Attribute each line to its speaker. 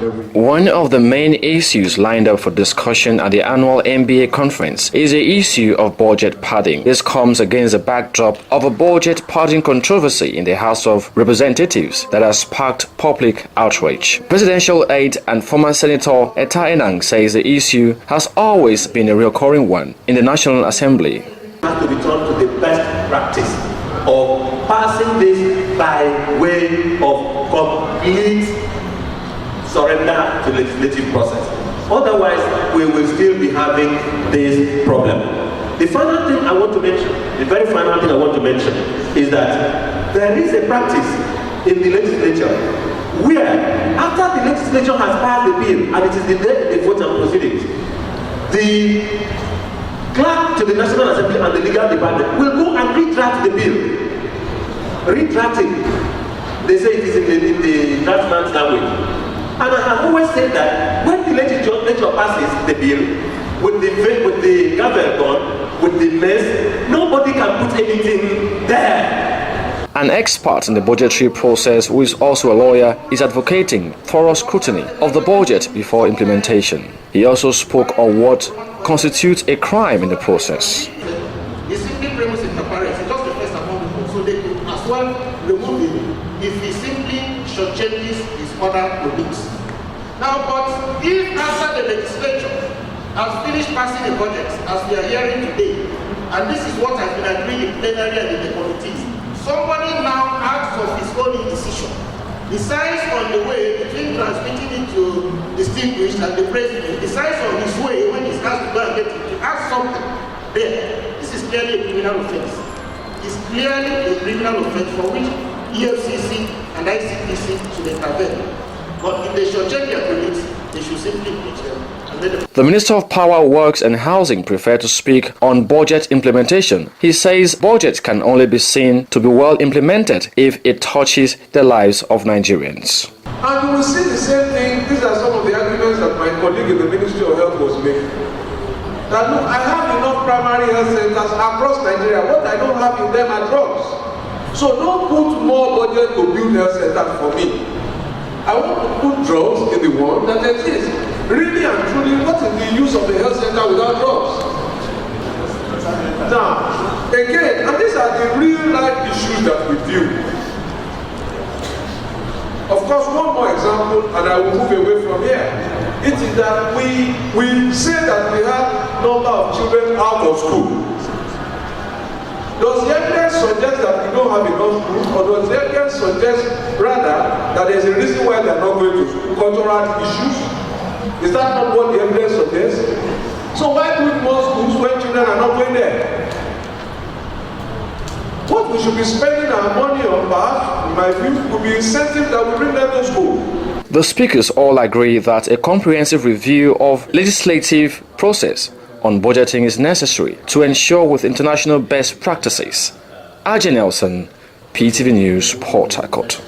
Speaker 1: One of the main issues lined up for discussion at the annual NBA conference is the issue of budget padding. This comes against the backdrop of a budget padding controversy in the House of Representatives that has sparked public outrage. Presidential aide and former Senator aide says the issue has always been a recurring one in the National Assembly.
Speaker 2: It has to return to the best practice of passing this by way of complete surrender to the legislative process. Otherwise, we will still be having this problem. The final thing I want to mention, the very final thing I want to mention is that there is a practice in the legislature where after the legislature has passed the bill and it is the day they vote and proceedings, the clerk to the National Assembly and the legal department will go and redraft the bill. Redraft it. They say it is in the draftman's language. And I have always said that when the legislature passes the bill, with the gavel gone, with the mess, nobody can put anything there.
Speaker 1: An expert in the budgetary process, who is also a lawyer, is advocating thorough scrutiny of the budget before implementation. He also spoke on what constitutes a crime in the process.
Speaker 3: He simply brings in appearance, it's just the first among the so they could as well remove him if he simply shortchanges his other colleagues. Now, but if after the legislature has finished passing the budget, as we are hearing today, and this is what has been agreed in plenary and in the committees, somebody now acts of his own indecision, decides on the way between transmitting it to distinguished and the president, decides on his way when he starts to go and get it, to ask something there. This is clearly a criminal offense. It's clearly a criminal offense for which EFCC and ICPC should intervene. But if they should check their colleagues, they should simply impeach them.
Speaker 1: The Minister of Power, Works and Housing preferred to speak on budget implementation. He says budget can only be seen to be well implemented if it touches the lives of Nigerians.
Speaker 4: And you will see the same thing. These are some of the arguments that my colleague in the Ministry of Health was making. That look, I have enough primary health centers across Nigeria. What I don't have in them are drugs. So don't put more budget to build health centers for me. I want to put drugs in the one that exists. Really and truly, what is the use of the health center without drugs? Now, again, and these are the real life issues that we deal with. Of course, one more example, and I will move away from here. It is that we say that we have number of children out of school. Does the evidence suggest that we don't have enough schools, or does the evidence suggest rather that there's a reason why they're not going to school? Cultural issues? Is that not what the evidence suggests? So why build more schools when children are not going there? What we should be spending our money on, perhaps, in my view, would be incentive that will bring them to school.
Speaker 1: The speakers all agree that a comprehensive review of legislative process on budgeting is necessary to ensure with international best practices. Aide Nelson, PTV News, Port Harcourt.